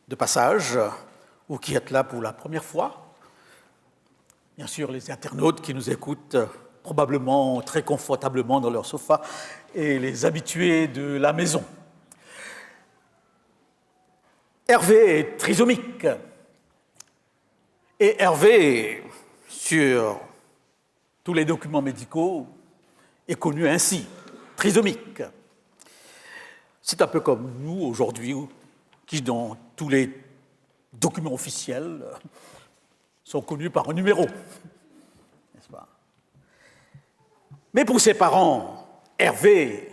de passage ou qui êtes là pour la première fois. Bien sûr, les internautes qui nous écoutent probablement très confortablement dans leur sofa et les habitués de la maison. Hervé est trisomique. Et Hervé, sur tous les documents médicaux, est connu ainsi, trisomique. C'est un peu comme nous aujourd'hui, qui dans tous les documents officiels sont connus par un numéro, n'est-ce pas? Mais pour ses parents, Hervé,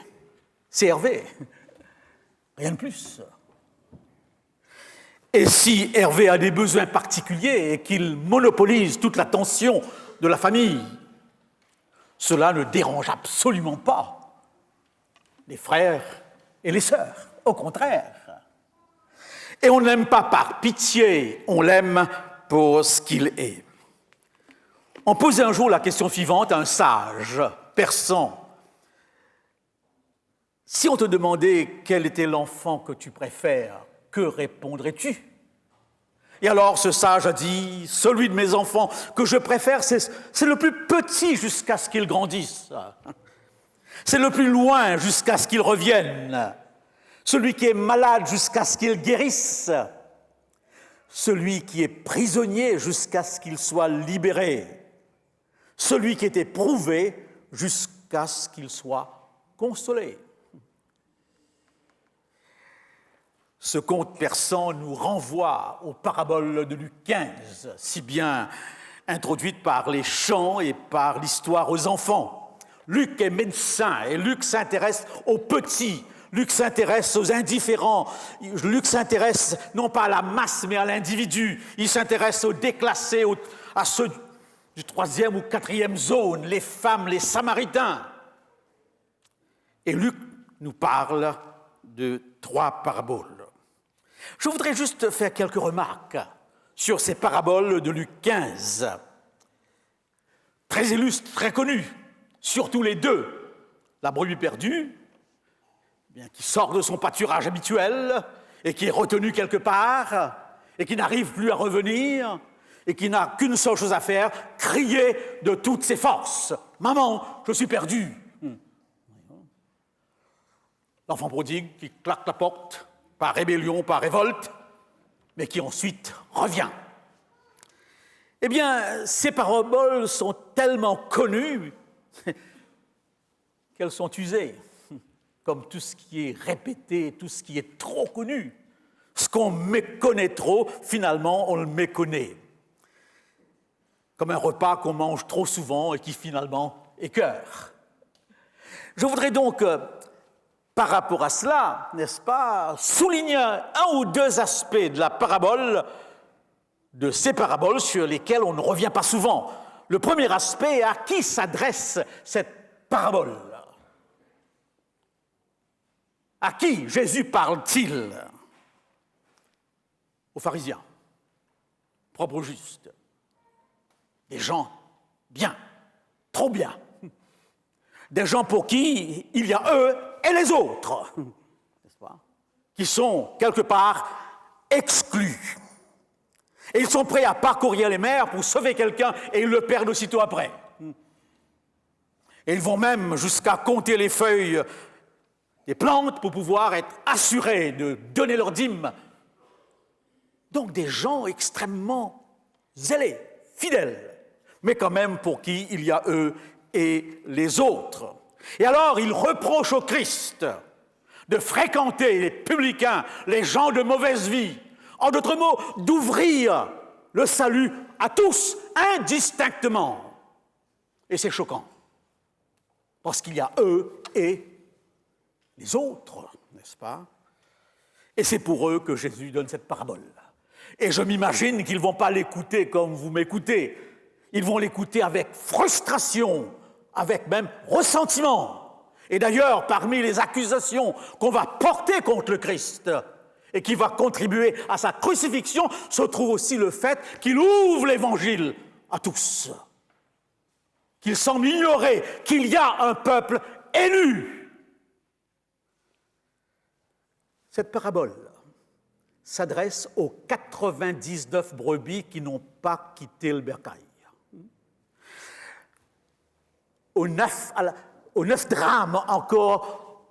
c'est Hervé, rien de plus. Et si Hervé a des besoins particuliers et qu'il monopolise toute l'attention de la famille, cela ne dérange absolument pas les frères et les sœurs, au contraire. Et on ne l'aime pas par pitié, on l'aime pour ce qu'il est. On posait un jour la question suivante à un sage persan. Si on te demandait quel était l'enfant que tu préfères, que répondrais-tu? Et alors ce sage a dit, celui de mes enfants que je préfère, c'est le plus petit jusqu'à ce qu'il grandisse. C'est le plus loin jusqu'à ce qu'il revienne. Celui qui est malade jusqu'à ce qu'il guérisse. Celui qui est prisonnier jusqu'à ce qu'il soit libéré. Celui qui est éprouvé jusqu'à ce qu'il soit consolé. Ce conte persan nous renvoie aux paraboles de Luc 15, si bien introduites par les chants et par l'histoire aux enfants. Luc est médecin et Luc s'intéresse aux petits, Luc s'intéresse aux indifférents, Luc s'intéresse non pas à la masse mais à l'individu, il s'intéresse aux déclassés, à ceux du 3e ou 4e zone, les femmes, les samaritains. Et Luc nous parle de 3 paraboles. Je voudrais juste faire quelques remarques sur ces paraboles de Luc 15. Très illustres, très connues, surtout les 2. La brebis perdue, qui sort de son pâturage habituel et qui est retenue quelque part et qui n'arrive plus à revenir et qui n'a qu'une seule chose à faire, crier de toutes ses forces. « Maman, je suis perdu !» L'enfant prodigue qui claque la porte, par rébellion, par révolte, mais qui ensuite revient. Eh bien, ces paraboles sont tellement connues qu'elles sont usées, comme tout ce qui est répété, tout ce qui est trop connu. Ce qu'on méconnaît trop, finalement, on le méconnaît. Comme un repas qu'on mange trop souvent et qui, finalement, écœure. Je voudrais donc par rapport à cela, n'est-ce pas, souligner un ou 2 aspects de la parabole, de ces paraboles sur lesquelles on ne revient pas souvent. Le premier aspect, à qui s'adresse cette parabole? À qui Jésus parle-t-il? Aux pharisiens, propres au juste. Des gens bien, trop bien. Des gens pour qui il y a eux et les autres, n'est-ce pas, qui sont quelque part exclus. Et ils sont prêts à parcourir les mers pour sauver quelqu'un et ils le perdent aussitôt après. Et ils vont même jusqu'à compter les feuilles des plantes pour pouvoir être assurés de donner leur dîme. Donc des gens extrêmement zélés, fidèles, mais quand même pour qui il y a eux et les autres. Et alors, il reproche au Christ de fréquenter les publicains, les gens de mauvaise vie. En d'autres mots, d'ouvrir le salut à tous, indistinctement. Et c'est choquant, parce qu'il y a eux et les autres, n'est-ce pas? Et c'est pour eux que Jésus donne cette parabole. Et je m'imagine qu'ils ne vont pas l'écouter comme vous m'écoutez. Ils vont l'écouter avec frustration, avec même ressentiment. Et d'ailleurs, parmi les accusations qu'on va porter contre le Christ et qui va contribuer à sa crucifixion, se trouve aussi le fait qu'il ouvre l'Évangile à tous. Qu'il semble ignorer qu'il y a un peuple élu. Cette parabole s'adresse aux 99 brebis qui n'ont pas quitté le bercail. Aux 9 drames encore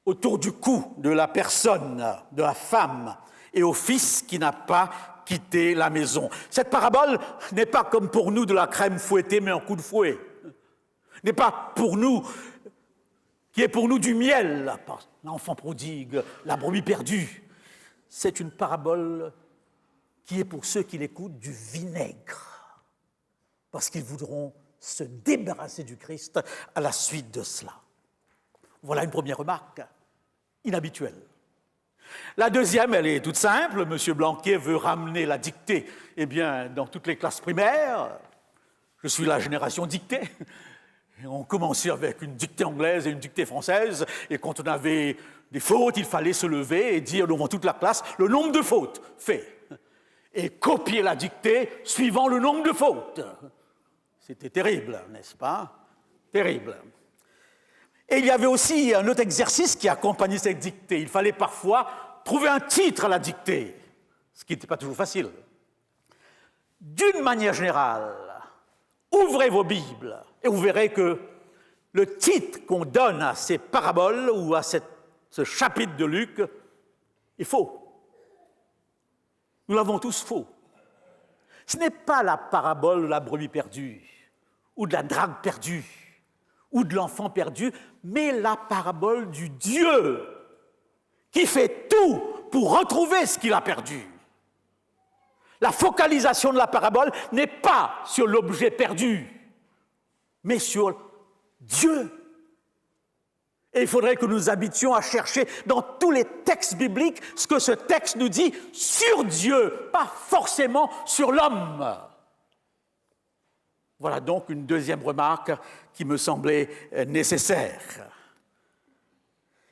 autour du cou de la personne, de la femme, et au fils qui n'a pas quitté la maison. Cette parabole n'est pas comme pour nous de la crème fouettée mais un coup de fouet. N'est pas pour nous, qui est pour nous du miel, l'enfant prodigue, la brebis perdue. C'est une parabole qui est pour ceux qui l'écoutent du vinaigre, parce qu'ils voudront se débarrasser du Christ à la suite de cela. Voilà une première remarque inhabituelle. La deuxième, elle est toute simple. M. Blanquet veut ramener la dictée dans toutes les classes primaires. Je suis la génération dictée. On commençait avec une dictée anglaise et une dictée française, et quand on avait des fautes, il fallait se lever et dire devant toute la classe le nombre de fautes fait, et copier la dictée suivant le nombre de fautes. C'était terrible, n'est-ce pas? Terrible. Et il y avait aussi un autre exercice qui accompagnait cette dictée. Il fallait parfois trouver un titre à la dictée, ce qui n'était pas toujours facile. D'une manière générale, ouvrez vos Bibles et vous verrez que le titre qu'on donne à ces paraboles ou à ce chapitre de Luc est faux. Nous l'avons tous faux. Ce n'est pas la parabole de la brebis perdue ou de la drague perdue ou de l'enfant perdu, mais la parabole du Dieu qui fait tout pour retrouver ce qu'il a perdu. La focalisation de la parabole n'est pas sur l'objet perdu, mais sur Dieu. Et il faudrait que nous nous habitions à chercher dans tous les textes bibliques ce que ce texte nous dit sur Dieu, pas forcément sur l'homme. Voilà donc une deuxième remarque qui me semblait nécessaire.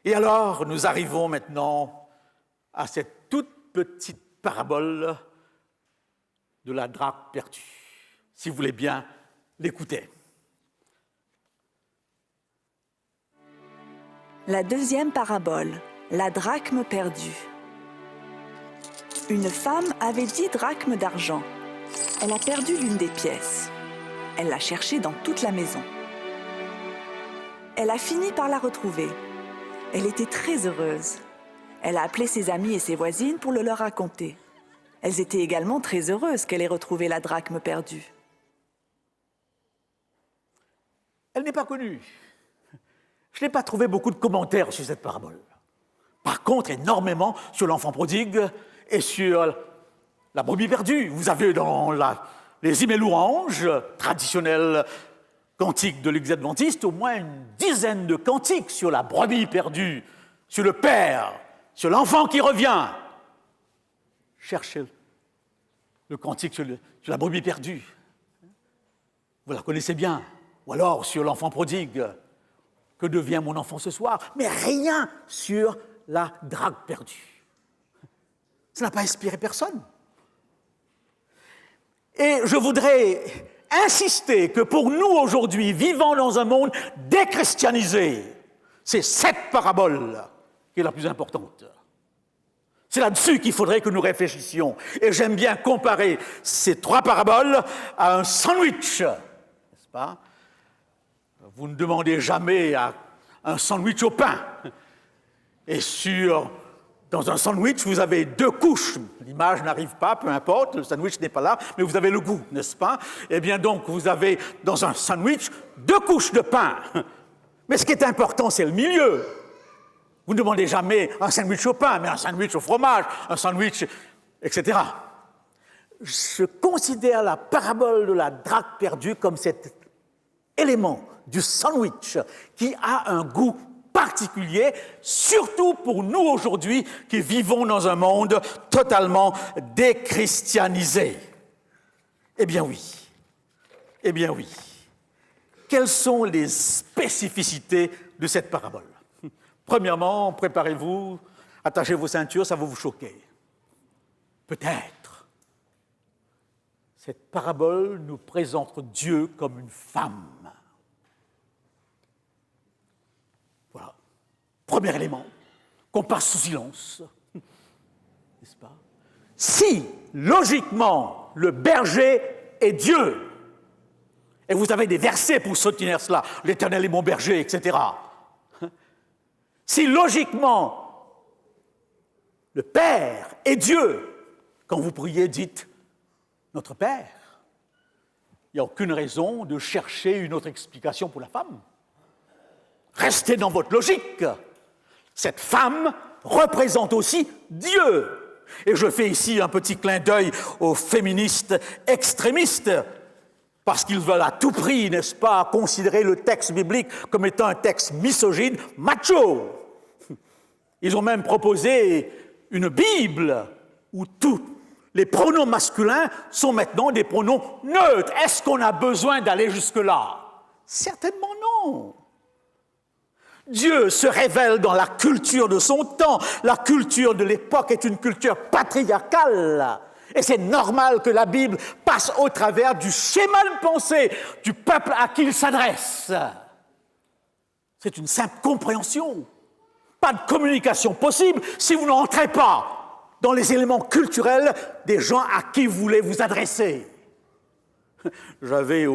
Et alors, nous arrivons maintenant à cette toute petite parabole de la drachme perdue. Si vous voulez bien l'écouter. La deuxième parabole, la drachme perdue. Une femme avait 10 drachmes d'argent. Elle a perdu l'une des pièces. Elle l'a cherchée dans toute la maison. Elle a fini par la retrouver. Elle était très heureuse. Elle a appelé ses amies et ses voisines pour le leur raconter. Elles étaient également très heureuses qu'elle ait retrouvé la drachme perdue. Elle n'est pas connue. Je n'ai pas trouvé beaucoup de commentaires sur cette parabole. Par contre, énormément sur l'enfant prodigue et sur la brebis perdue. Vous avez dans les hymnes et louanges traditionnels cantiques de l'Église adventiste au moins une dizaine de cantiques sur la brebis perdue, sur le Père, sur l'enfant qui revient. Cherchez le cantique sur la brebis perdue. Vous la connaissez bien. Ou alors sur l'enfant prodigue. Que devient mon enfant ce soir? Mais rien sur la drachme perdue. Ça n'a pas inspiré personne. Et je voudrais insister que pour nous aujourd'hui, vivant dans un monde déchristianisé, c'est cette parabole qui est la plus importante. C'est là-dessus qu'il faudrait que nous réfléchissions. Et j'aime bien comparer ces 3 paraboles à un sandwich, n'est-ce pas? Vous ne demandez jamais un sandwich au pain. Et dans un sandwich, vous avez 2 couches. L'image n'arrive pas, peu importe, le sandwich n'est pas là, mais vous avez le goût, n'est-ce pas? Eh bien donc, vous avez dans un sandwich 2 couches de pain. Mais ce qui est important, c'est le milieu. Vous ne demandez jamais un sandwich au pain, mais un sandwich au fromage, un sandwich, etc. Je considère la parabole de la drachme perdue comme cet élément du sandwich qui a un goût particulier, surtout pour nous aujourd'hui qui vivons dans un monde totalement déchristianisé. Eh bien oui. Eh bien oui. Quelles sont les spécificités de cette parabole? Premièrement, préparez-vous, attachez vos ceintures, ça va vous choquer. Peut-être. Cette parabole nous présente Dieu comme une femme. Voilà. Premier élément qu'on passe sous silence. n'est-ce pas? Si, logiquement, le berger est Dieu, et vous avez des versets pour soutenir cela, l'Éternel est mon berger, etc. Si, logiquement, le Père est Dieu, quand vous priez, dites « Notre Père », il n'y a aucune raison de chercher une autre explication pour la femme. Restez dans votre logique. Cette femme représente aussi Dieu. Et je fais ici un petit clin d'œil aux féministes extrémistes, parce qu'ils veulent à tout prix, n'est-ce pas, considérer le texte biblique comme étant un texte misogyne, macho. Ils ont même proposé une Bible où tous les pronoms masculins sont maintenant des pronoms neutres. Est-ce qu'on a besoin d'aller jusque-là? Certainement non. Dieu se révèle dans la culture de son temps. La culture de l'époque est une culture patriarcale. Et c'est normal que la Bible passe au travers du schéma de pensée du peuple à qui il s'adresse. C'est une simple compréhension. Pas de communication possible si vous n'entrez pas dans les éléments culturels des gens à qui vous voulez vous adresser. J'avais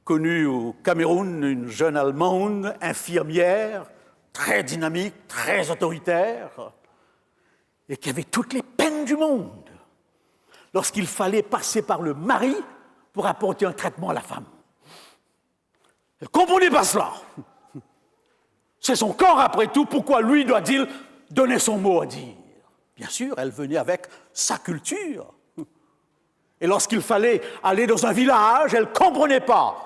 connu au Cameroun une jeune Allemande, infirmière, très dynamique, très autoritaire, et qui avait toutes les peines du monde lorsqu'il fallait passer par le mari pour apporter un traitement à la femme. Elle ne comprenait pas cela. C'est son corps, après tout, pourquoi lui doit-il donner son mot à dire? Bien sûr, elle venait avec sa culture. Et lorsqu'il fallait aller dans un village, elle ne comprenait pas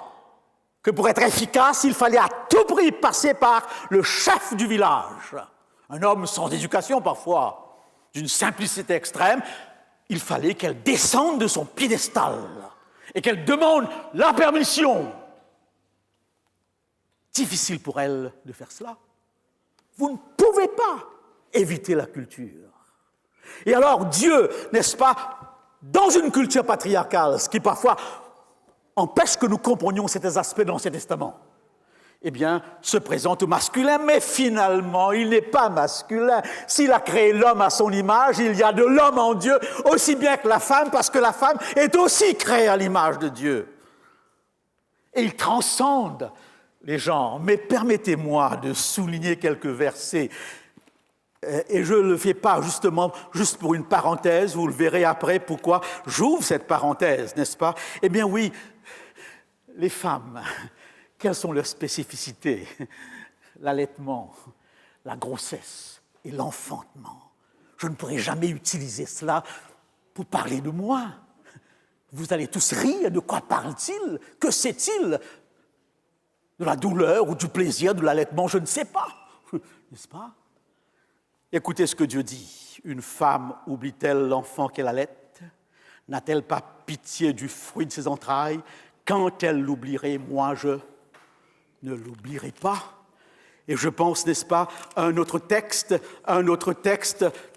que pour être efficace, il fallait à tout prix passer par le chef du village. Un homme sans éducation parfois, d'une simplicité extrême, il fallait qu'elle descende de son piédestal et qu'elle demande la permission. Difficile pour elle de faire cela. Vous ne pouvez pas éviter la culture. Et alors Dieu, n'est-ce pas, dans une culture patriarcale, ce qui parfois empêche que nous comprenions certains aspects de l'Ancien Testament, eh bien, se présente au masculin, mais finalement, il n'est pas masculin. S'il a créé l'homme à son image, il y a de l'homme en Dieu, aussi bien que la femme, parce que la femme est aussi créée à l'image de Dieu. Et il transcende les genres. Mais permettez-moi de souligner quelques versets. Et je ne le fais pas justement juste pour une parenthèse, vous le verrez après pourquoi j'ouvre cette parenthèse, n'est-ce pas? Eh bien oui, les femmes, quelles sont leurs spécificités? L'allaitement, la grossesse et l'enfantement. Je ne pourrai jamais utiliser cela pour parler de moi. Vous allez tous rire, de quoi parle-t-il? Que sait-il? De la douleur ou du plaisir de l'allaitement, je ne sais pas, n'est-ce pas? Écoutez ce que Dieu dit. Une femme oublie-t-elle l'enfant qu'elle allaite? N'a-t-elle pas pitié du fruit de ses entrailles? Quand elle l'oublierait, moi je ne l'oublierai pas. Et je pense, n'est-ce pas, à un autre texte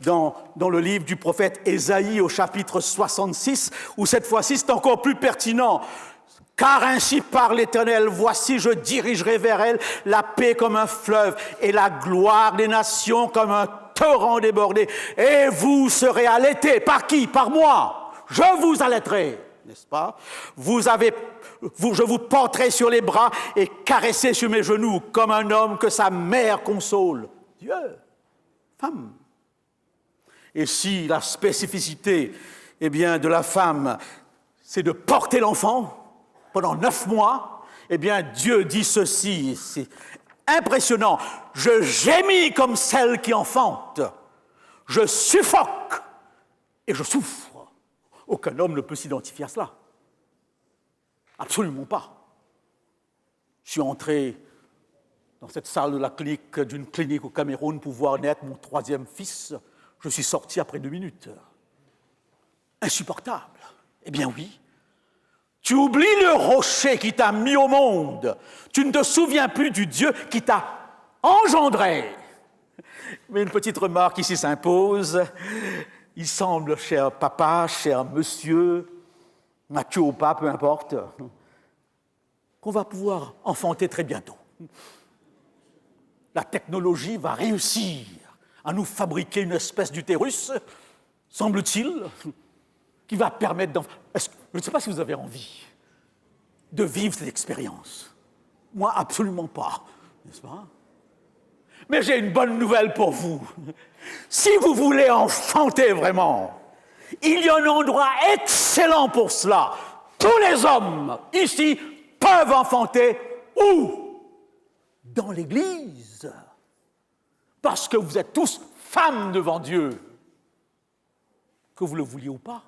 dans le livre du prophète Ésaïe au chapitre 66, où cette fois-ci c'est encore plus pertinent. Car ainsi parle l'Éternel, voici je dirigerai vers elle la paix comme un fleuve et la gloire des nations comme un torrent débordé. Et vous serez allaités. Par qui? Par moi. Je vous allaiterai, n'est-ce pas? Je vous porterai sur les bras et caresser sur mes genoux comme un homme que sa mère console. Dieu, femme. Et si la spécificité, eh bien, de la femme, c'est de porter l'enfant pendant 9 mois, eh bien, Dieu dit ceci, c'est impressionnant. Je gémis comme celle qui enfante. Je suffoque et je souffre. Aucun homme ne peut s'identifier à cela. Absolument pas. Je suis entré dans cette salle de la clinique, d'une clinique au Cameroun pour voir naître mon 3e fils. Je suis sorti après 2 minutes. Insupportable. Eh bien oui. Tu oublies le rocher qui t'a mis au monde. Tu ne te souviens plus du Dieu qui t'a engendré. Mais une petite remarque ici s'impose. Il semble, cher papa, cher monsieur, Mathieu ou pas, peu importe, qu'on va pouvoir enfanter très bientôt. La technologie va réussir à nous fabriquer une espèce d'utérus semble-t-il, qui va permettre je ne sais pas si vous avez envie de vivre cette expérience. Moi, absolument pas, n'est-ce pas? Mais j'ai une bonne nouvelle pour vous. Si vous voulez enfanter vraiment, il y a un endroit excellent pour cela. Tous les hommes ici peuvent enfanter où? Dans l'Église. Parce que vous êtes tous femmes devant Dieu, que vous le vouliez ou pas.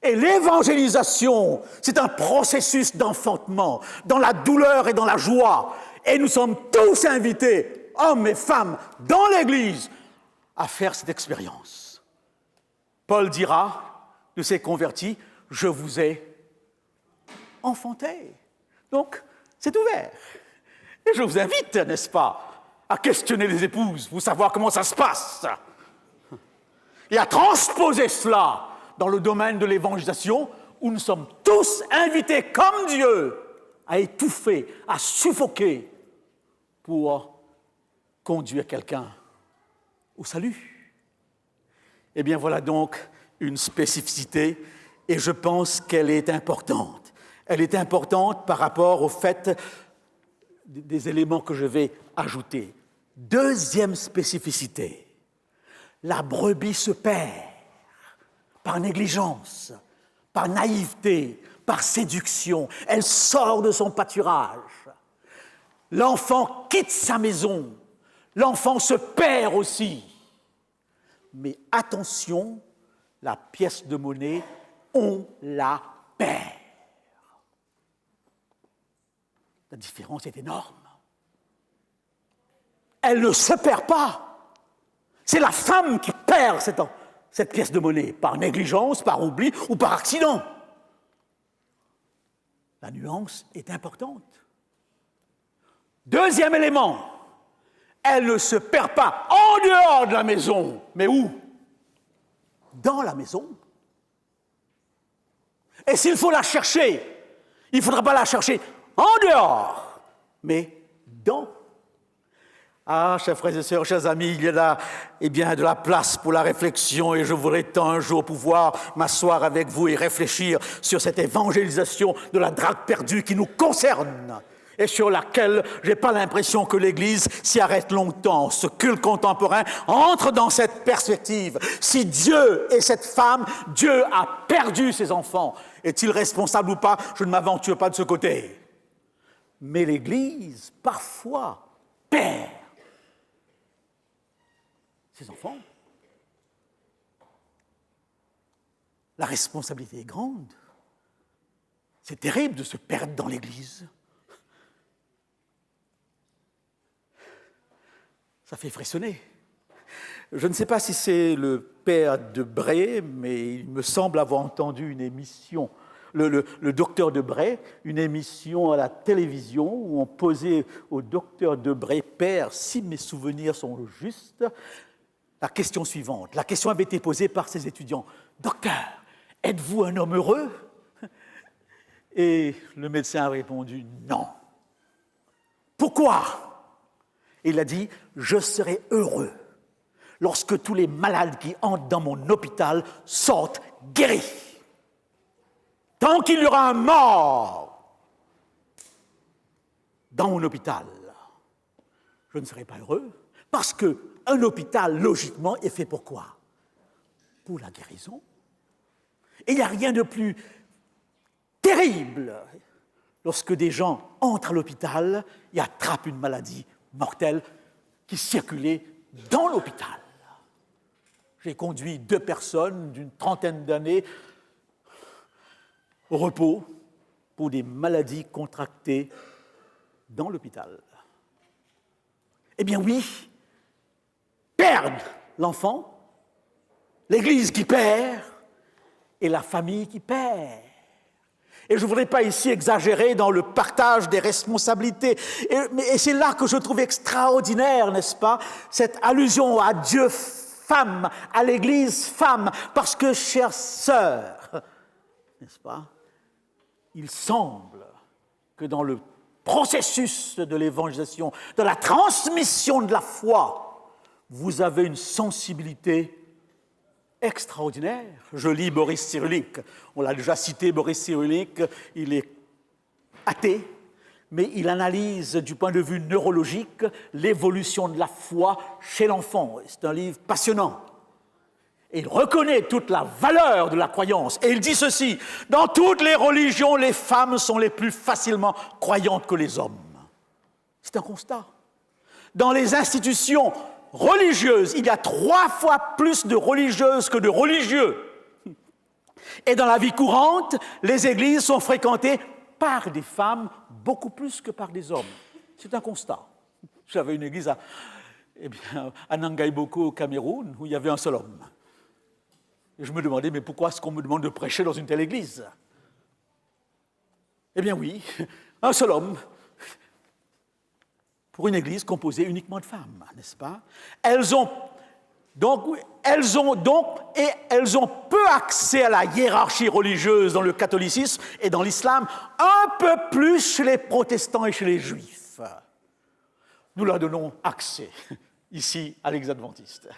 Et l'évangélisation, c'est un processus d'enfantement, dans la douleur et dans la joie. Et nous sommes tous invités, hommes et femmes, dans l'Église, à faire cette expérience. Paul dira de ses convertis, « Je vous ai enfanté ». Donc, c'est ouvert. Et je vous invite, n'est-ce pas, à questionner les épouses pour savoir comment ça se passe. Et à transposer cela dans le domaine de l'évangélisation, où nous sommes tous invités comme Dieu à étouffer, à suffoquer pour conduire quelqu'un au salut. Eh bien, voilà donc une spécificité, et je pense qu'elle est importante. Elle est importante par rapport au fait des éléments que je vais ajouter. Deuxième spécificité, la brebis se perd par négligence, par naïveté, par séduction. Elle sort de son pâturage. L'enfant quitte sa maison. L'enfant se perd aussi. Mais attention, la pièce de monnaie, on la perd. La différence est énorme. Elle ne se perd pas. C'est la femme qui perd cette pièce de monnaie, par négligence, par oubli ou par accident. La nuance est importante. Deuxième élément, elle ne se perd pas en dehors de la maison. Mais où? Dans la maison. Et s'il faut la chercher, il ne faudra pas la chercher en dehors, mais dans. Ah, chers frères et sœurs, chers amis, il y a là de la place pour la réflexion et je voudrais tant un jour pouvoir m'asseoir avec vous et réfléchir sur cette évangélisation de la drague perdue qui nous concerne et sur laquelle je n'ai pas l'impression que l'Église s'y arrête longtemps. Ce culte contemporain entre dans cette perspective. Si Dieu est cette femme, Dieu a perdu ses enfants. Est-il responsable ou pas? Je ne m'aventure pas de ce côté. Mais l'Église, parfois, perd ses enfants. La responsabilité est grande. C'est terrible de se perdre dans l'Église. Ça fait frissonner. Je ne sais pas si c'est le père Debray, mais il me semble avoir entendu une émission, le docteur Debray, une émission à la télévision où on posait au docteur Debray, père, si mes souvenirs sont justes, la question suivante. La question avait été posée par ses étudiants. « Docteur, êtes-vous un homme heureux ?» Et le médecin a répondu « Non. » Pourquoi? Il a dit « Je serai heureux lorsque tous les malades qui entrent dans mon hôpital sortent guéris. Tant qu'il y aura un mort dans mon hôpital, je ne serai pas heureux. Parce qu'un hôpital, logiquement, est fait pour quoi? Pour la guérison. Et il n'y a rien de plus terrible lorsque des gens entrent à l'hôpital et attrapent une maladie mortelle qui circulait dans l'hôpital. J'ai conduit 2 personnes d'une trentaine d'années au repos pour des maladies contractées dans l'hôpital. Eh bien oui, perdre l'enfant, l'Église qui perd et la famille qui perd. Et je ne voudrais pas ici exagérer dans le partage des responsabilités. Et c'est là que je trouve extraordinaire, n'est-ce pas, cette allusion à Dieu femme, à l'Église femme, parce que, chères sœurs, n'est-ce pas, il semble que dans le processus de l'évangélisation, de la transmission de la foi, vous avez une sensibilité extraordinaire. Je lis Boris Cyrulnik. On l'a déjà cité, Boris Cyrulnik, il est athée, mais il analyse du point de vue neurologique l'évolution de la foi chez l'enfant. C'est un livre passionnant. Et il reconnaît toute la valeur de la croyance. Et il dit ceci, dans toutes les religions, les femmes sont les plus facilement croyantes que les hommes. C'est un constat. Dans les institutions religieuses, il y a 3 fois plus de religieuses que de religieux. Et dans la vie courante, les églises sont fréquentées par des femmes beaucoup plus que par des hommes. C'est un constat. J'avais une église à Nangaïboko, au Cameroun, où il y avait un seul homme. Et je me demandais, mais pourquoi est-ce qu'on me demande de prêcher dans une telle église? Eh bien oui, un seul homme, pour une église composée uniquement de femmes, n'est-ce pas? Elles ont peu accès à la hiérarchie religieuse dans le catholicisme et dans l'islam, un peu plus chez les protestants et chez les juifs. Nous leur donnons accès ici à l'Église adventiste.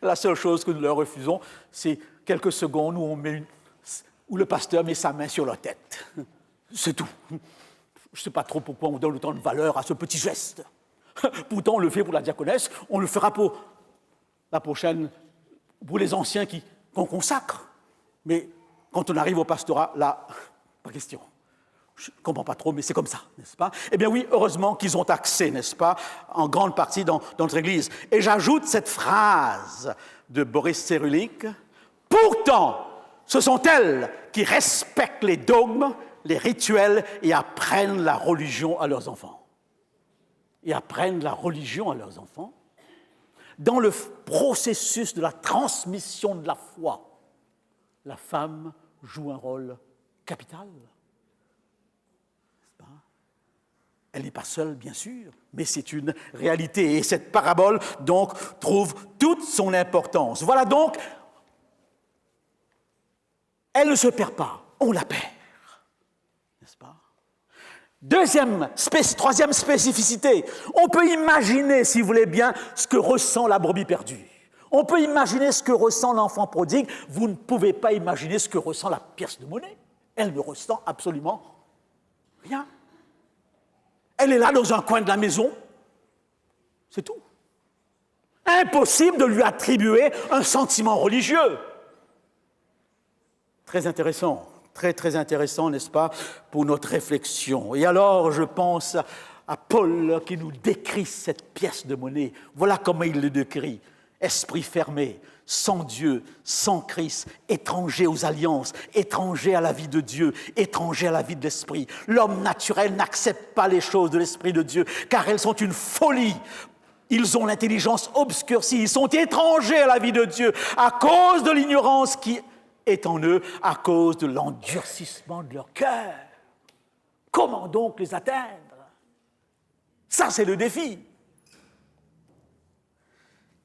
La seule chose que nous leur refusons, c'est quelques secondes où le pasteur met sa main sur leur tête. C'est tout. Je ne sais pas trop pourquoi on donne autant de valeur à ce petit geste. Pourtant, on le fait pour la diaconesse, on le fera pour la prochaine, pour les anciens qu'on consacre. Mais quand on arrive au pastorat, là, pas question. Je ne comprends pas trop, mais c'est comme ça, n'est-ce pas? Eh bien oui, heureusement qu'ils ont accès, n'est-ce pas, en grande partie dans notre Église. Et j'ajoute cette phrase de Boris Cyrulnik. Pourtant, ce sont elles qui respectent les dogmes, les rituels et apprennent la religion à leurs enfants. Et apprennent la religion à leurs enfants. Dans le processus de la transmission de la foi, la femme joue un rôle capital. Elle n'est pas seule, bien sûr, mais c'est une réalité. Et cette parabole, donc, trouve toute son importance. Voilà donc, elle ne se perd pas, on la perd. N'est-ce pas? Troisième spécificité, on peut imaginer, si vous voulez bien, ce que ressent la brebis perdue. On peut imaginer ce que ressent l'enfant prodigue. Vous ne pouvez pas imaginer ce que ressent la pièce de monnaie. Elle ne ressent absolument rien. Elle est là dans un coin de la maison. C'est tout. Impossible de lui attribuer un sentiment religieux. Très intéressant. Très intéressant, n'est-ce pas, pour notre réflexion. Et alors, je pense à Paul qui nous décrit cette pièce de monnaie. Voilà comment il le décrit. Esprit fermé, sans Dieu, sans Christ, étranger aux alliances, étranger à la vie de Dieu, étranger à la vie de l'Esprit. L'homme naturel n'accepte pas les choses de l'Esprit de Dieu, car elles sont une folie. Ils ont l'intelligence obscurcie, ils sont étrangers à la vie de Dieu à cause de l'ignorance qui est en eux, à cause de l'endurcissement de leur cœur. Comment donc les atteindre? Ça, c'est le défi.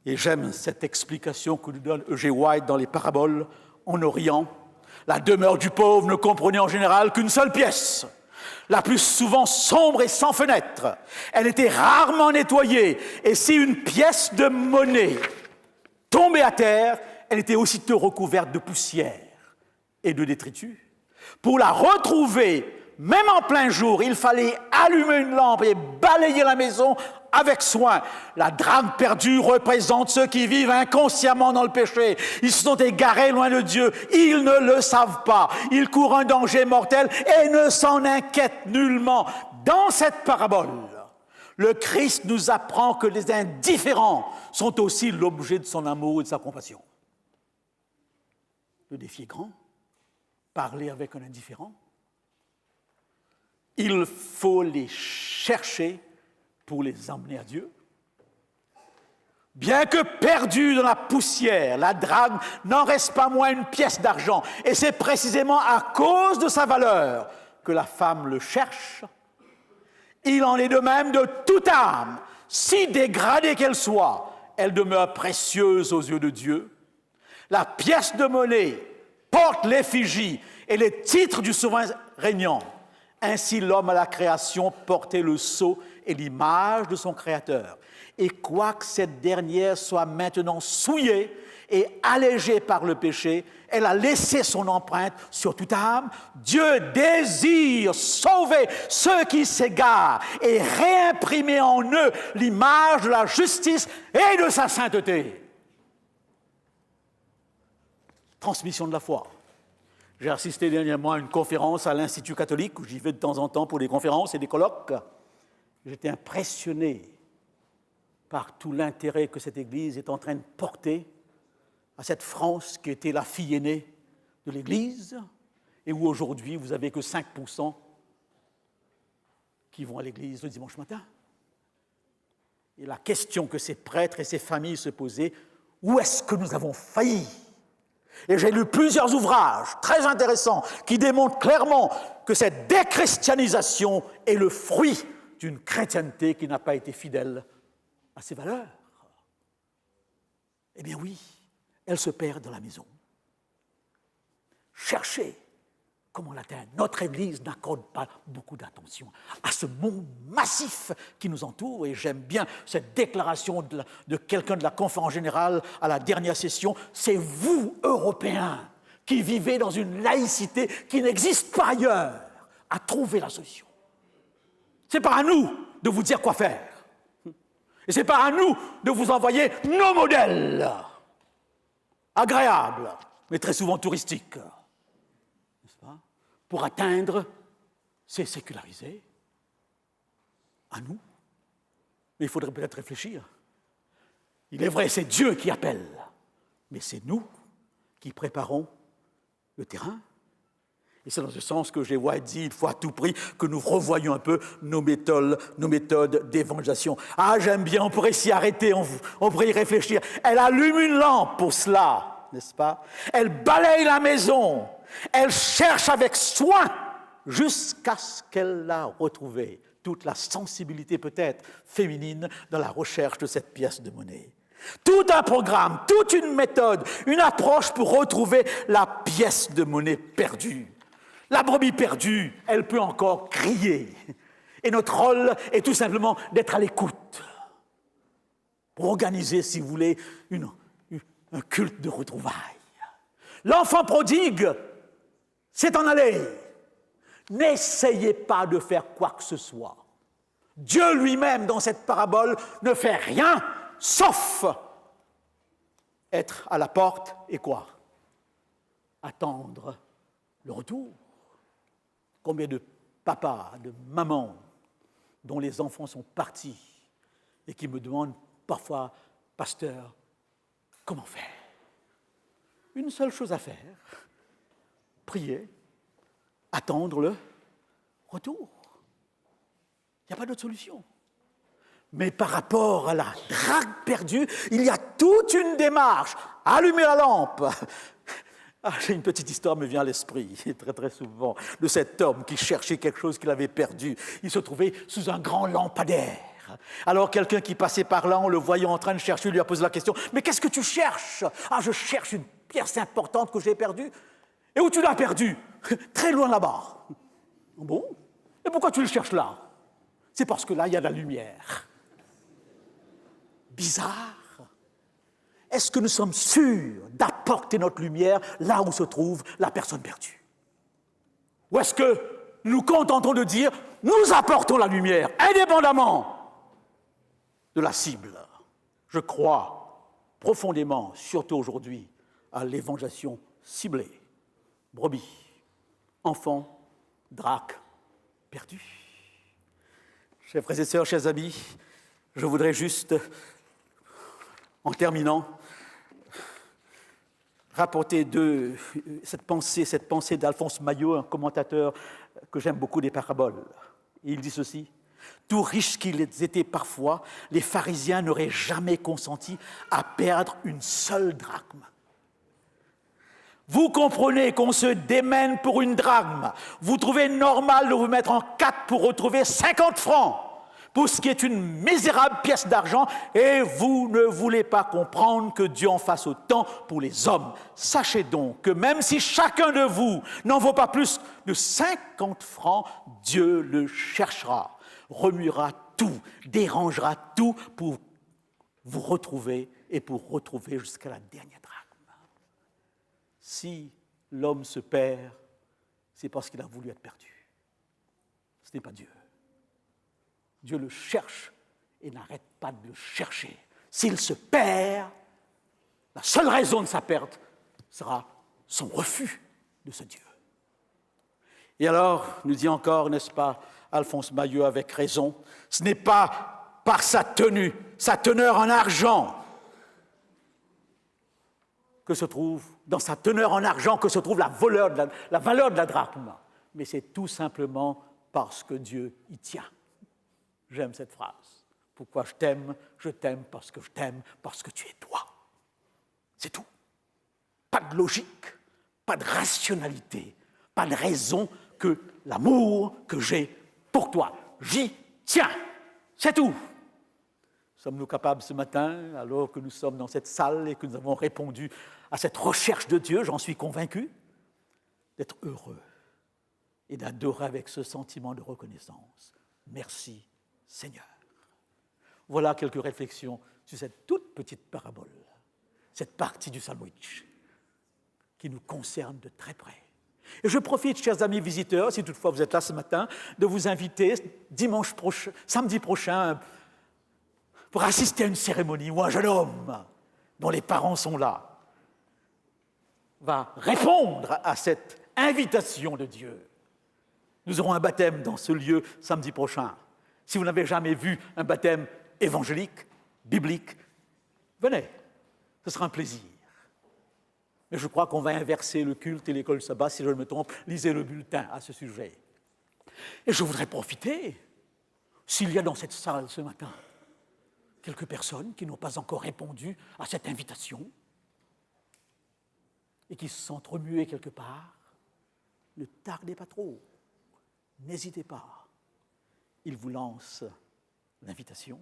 Et j'aime cette explication que nous donne E.G. White dans les paraboles en Orient. La demeure du pauvre ne comprenait en général qu'une seule pièce, la plus souvent sombre et sans fenêtre. Elle était rarement nettoyée, et si une pièce de monnaie tombait à terre, elle était aussitôt recouverte de poussière et de détritus. Pour la retrouver, même en plein jour, il fallait allumer une lampe et balayer la maison avec soin. La drame perdue représente ceux qui vivent inconsciemment dans le péché. Ils se sont égarés loin de Dieu. Ils ne le savent pas. Ils courent un danger mortel et ne s'en inquiètent nullement. Dans cette parabole, le Christ nous apprend que les indifférents sont aussi l'objet de son amour et de sa compassion. Le défi est grand. Parler avec un indifférent. Il faut les chercher pour les emmener à Dieu. Bien que perdue dans la poussière, la drague n'en reste pas moins une pièce d'argent. Et c'est précisément à cause de sa valeur que la femme le cherche. Il en est de même de toute âme. Si dégradée qu'elle soit, elle demeure précieuse aux yeux de Dieu. La pièce de monnaie porte l'effigie et les titres du souverain régnant. Ainsi, l'homme à la création portait le sceau et l'image de son Créateur. Et quoique cette dernière soit maintenant souillée, et allégée par le péché, elle a laissé son empreinte sur toute âme. Dieu désire sauver ceux qui s'égarent et réimprimer en eux l'image de la justice et de sa sainteté. Transmission de la foi. J'ai assisté dernièrement à une conférence à l'Institut catholique, où j'y vais de temps en temps pour des conférences et des colloques. J'étais impressionné par tout l'intérêt que cette Église est en train de porter à cette France qui était la fille aînée de l'Église et où aujourd'hui vous n'avez que 5% qui vont à l'Église le dimanche matin. Et la question que ces prêtres et ces familles se posaient, où est-ce que nous avons failli ? Et j'ai lu plusieurs ouvrages très intéressants qui démontrent clairement que cette déchristianisation est le fruit d'une chrétienté qui n'a pas été fidèle à ses valeurs. Eh bien oui, elle se perd dans la maison. Cherchez comment l'atteindre. Notre Église n'accorde pas beaucoup d'attention à ce monde massif qui nous entoure, et j'aime bien cette déclaration de quelqu'un de la conférence générale à la dernière session. C'est vous, Européens, qui vivez dans une laïcité qui n'existe pas ailleurs, à trouver la solution. Ce n'est pas à nous de vous dire quoi faire. Et ce n'est pas à nous de vous envoyer nos modèles, agréables, mais très souvent touristiques, n'est-ce pas ? Pour atteindre ces sécularisés. À nous. Mais il faudrait peut-être réfléchir. Il est vrai, c'est Dieu qui appelle, mais c'est nous qui préparons le terrain. Et c'est dans ce sens que Jéhovah dit, il faut à tout prix que nous revoyions un peu nos méthodes d'évangélisation. Ah, j'aime bien, on pourrait s'y arrêter, on pourrait y réfléchir. Elle allume une lampe pour cela, n'est-ce pas ? Elle balaye la maison, elle cherche avec soin jusqu'à ce qu'elle l'a retrouvée. Toute la sensibilité peut-être féminine dans la recherche de cette pièce de monnaie. Tout un programme, toute une méthode, une approche pour retrouver la pièce de monnaie perdue. La brebis perdue, elle peut encore crier. Et notre rôle est tout simplement d'être à l'écoute. Pour organiser, si vous voulez, un culte de retrouvailles. L'enfant prodigue s'est en allé. N'essayez pas de faire quoi que ce soit. Dieu lui-même, dans cette parabole, ne fait rien, sauf être à la porte et quoi ? Attendre le retour. Combien de papas, de mamans, dont les enfants sont partis et qui me demandent parfois, pasteur, comment faire ? Une seule chose à faire, prier, attendre le retour. Il n'y a pas d'autre solution. Mais par rapport à la drague perdue, il y a toute une démarche. Allumer la lampe. J'ai une petite histoire me vient à l'esprit, très très souvent, de cet homme qui cherchait quelque chose qu'il avait perdu. Il se trouvait sous un grand lampadaire. Alors quelqu'un qui passait par là, en le voyant en train de chercher, lui a posé la question « Mais qu'est-ce que tu cherches ?»« Ah, je cherche une pièce importante que j'ai perdue. »« Et où tu l'as perdue ?»« Très loin là-bas. »« Bon, et pourquoi tu le cherches là ?»« C'est parce que là, il y a de la lumière. » Bizarre. Est-ce que nous sommes sûrs d'apporter notre lumière là où se trouve la personne perdue ? Ou est-ce que nous nous contentons de dire « Nous apportons la lumière, indépendamment de la cible ». Je crois profondément, surtout aujourd'hui, à l'évangélisation ciblée. Brebis, enfants, drac, perdus. Chers frères et sœurs, chers amis, je voudrais juste, en terminant, rapporter cette pensée d'Alphonse Maillot, un commentateur que j'aime beaucoup des paraboles. Il dit ceci: tout riches qu'ils étaient parfois, les pharisiens n'auraient jamais consenti à perdre une seule drachme. Vous comprenez qu'on se démène pour une drachme. Vous trouvez normal de vous mettre en 4 pour retrouver 50 francs pour ce qui est une misérable pièce d'argent, et vous ne voulez pas comprendre que Dieu en fasse autant pour les hommes. Sachez donc que même si chacun de vous n'en vaut pas plus de 50 francs, Dieu le cherchera, remuera tout, dérangera tout pour vous retrouver et pour retrouver jusqu'à la dernière drachme. Si l'homme se perd, c'est parce qu'il a voulu être perdu. Ce n'est pas Dieu. Dieu le cherche et n'arrête pas de le chercher. S'il se perd, la seule raison de sa perte sera son refus de ce Dieu. Et alors, nous dit encore, n'est-ce pas, Alphonse Mailleux avec raison, ce n'est pas par sa teneur en argent, que se trouve, dans sa teneur en argent, que se trouve la valeur de la drachme, mais c'est tout simplement parce que Dieu y tient. J'aime cette phrase. Pourquoi je t'aime parce que je t'aime, parce que tu es toi. C'est tout. Pas de logique, pas de rationalité, pas de raison que l'amour que j'ai pour toi. J'y tiens. C'est tout. Sommes-nous capables ce matin, alors que nous sommes dans cette salle et que nous avons répondu à cette recherche de Dieu, j'en suis convaincu, d'être heureux et d'adorer avec ce sentiment de reconnaissance. Merci Seigneur. Voilà quelques réflexions sur cette toute petite parabole, cette partie du sandwich qui nous concerne de très près. Et je profite, chers amis visiteurs, si toutefois vous êtes là ce matin, de vous inviter samedi prochain, pour assister à une cérémonie où un jeune homme, dont les parents sont là, va répondre à cette invitation de Dieu. Nous aurons un baptême dans ce lieu samedi prochain. Si vous n'avez jamais vu un baptême évangélique, biblique, venez, ce sera un plaisir. Mais je crois qu'on va inverser le culte et l'école sabbat, si je ne me trompe, lisez le bulletin à ce sujet. Et je voudrais profiter, s'il y a dans cette salle ce matin quelques personnes qui n'ont pas encore répondu à cette invitation et qui se sentent remuées quelque part, ne tardez pas trop, n'hésitez pas. Il vous lance l'invitation,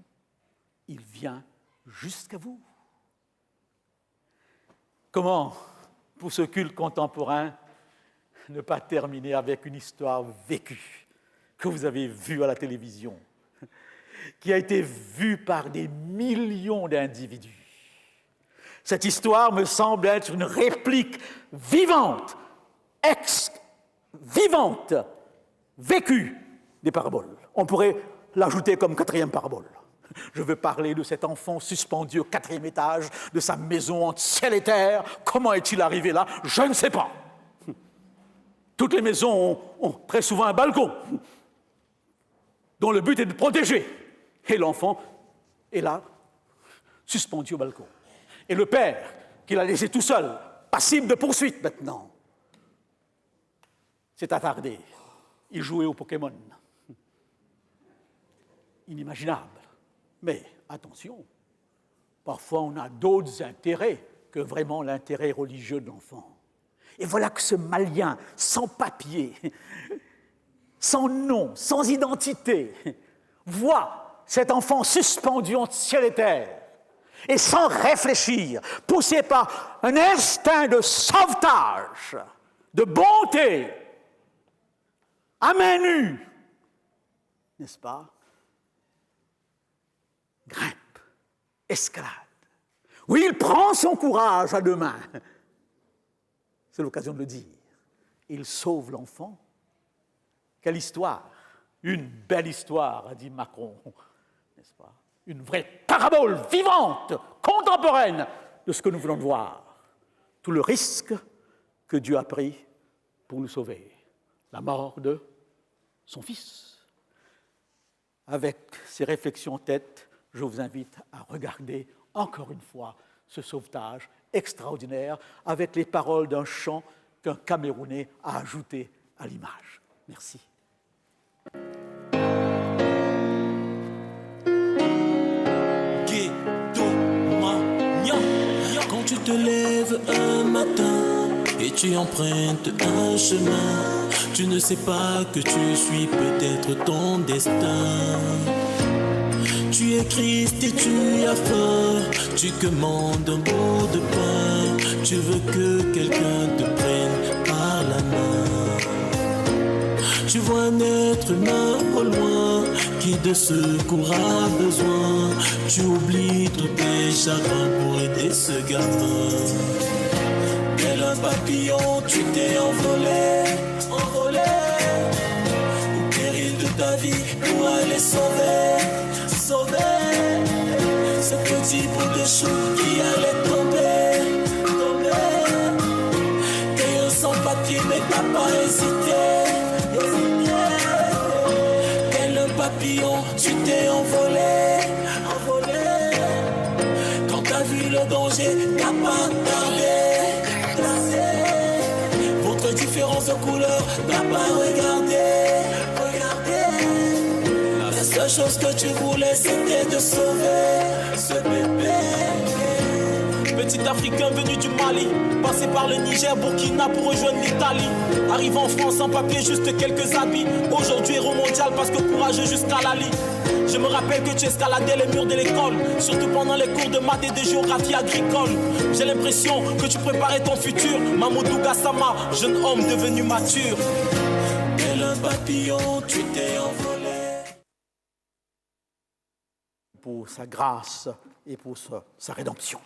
il vient jusqu'à vous. Comment, pour ce culte contemporain, ne pas terminer avec une histoire vécue que vous avez vue à la télévision, qui a été vue par des millions d'individus. Cette histoire me semble être une réplique vivante, vécue des paraboles. On pourrait l'ajouter comme 4e parabole. Je veux parler de cet enfant suspendu au 4e étage de sa maison entre ciel et terre. Comment est-il arrivé là? Je ne sais pas. Toutes les maisons ont très souvent un balcon dont le but est de protéger. Et l'enfant est là, suspendu au balcon. Et le père, qui l'a laissé tout seul, passible de poursuite maintenant, s'est attardé. Il jouait au Pokémon. Inimaginable. Mais attention, parfois on a d'autres intérêts que vraiment l'intérêt religieux de l'enfant. Et voilà que ce Malien, sans papier, sans nom, sans identité, voit cet enfant suspendu entre ciel et terre, et sans réfléchir, poussé par un instinct de sauvetage, de bonté, à main nue, n'est-ce pas? Grimpe, escalade. Oui, il prend son courage à 2 mains. C'est l'occasion de le dire. Il sauve l'enfant. Quelle histoire! Une belle histoire, a dit Macron, n'est-ce pas? Une vraie parabole vivante, contemporaine de ce que nous venons de voir. Tout le risque que Dieu a pris pour nous sauver. La mort de son Fils. Avec ces réflexions en tête, je vous invite à regarder encore une fois ce sauvetage extraordinaire avec les paroles d'un chant qu'un Camerounais a ajouté à l'image. Merci. Quand tu te lèves un matin et tu empruntes un chemin, tu ne sais pas que tu suis peut-être ton destin. Tu es Christ et tu as faim, tu commandes un bout de pain, tu veux que quelqu'un te prenne par la main. Tu vois un être humain au loin qui de secours a besoin, tu oublies tous tes chagrins pour aider ce gamin. Tel un un papillon, tu t'es envolé, envolé. Au péril de ta vie pour aller sauver, sauver ce petit bout de chou qui allait tomber, tomber. T'es un sans-papier mais t'as pas hésité, hésité. Tel un papillon, tu t'es envolé, envolé. Quand t'as vu le danger, t'as pas tardé, tardé. Votre différence de couleur, t'as pas regardé, regardé. La seule chose que tu voulais, c'était de sauver ce bébé. Petit Africain venu du Mali, passé par le Niger, Burkina pour rejoindre l'Italie. Arrivé en France sans papier, juste quelques habits. Aujourd'hui héros mondial parce que courageux jusqu'à Lali. Je me rappelle que tu escaladais les murs de l'école, surtout pendant les cours de maths et de géographie agricole. J'ai l'impression que tu préparais ton futur, Mamoudou Gassama, jeune homme devenu mature. Tel un papillon, tu t'es envolé. Pour sa grâce et pour sa rédemption.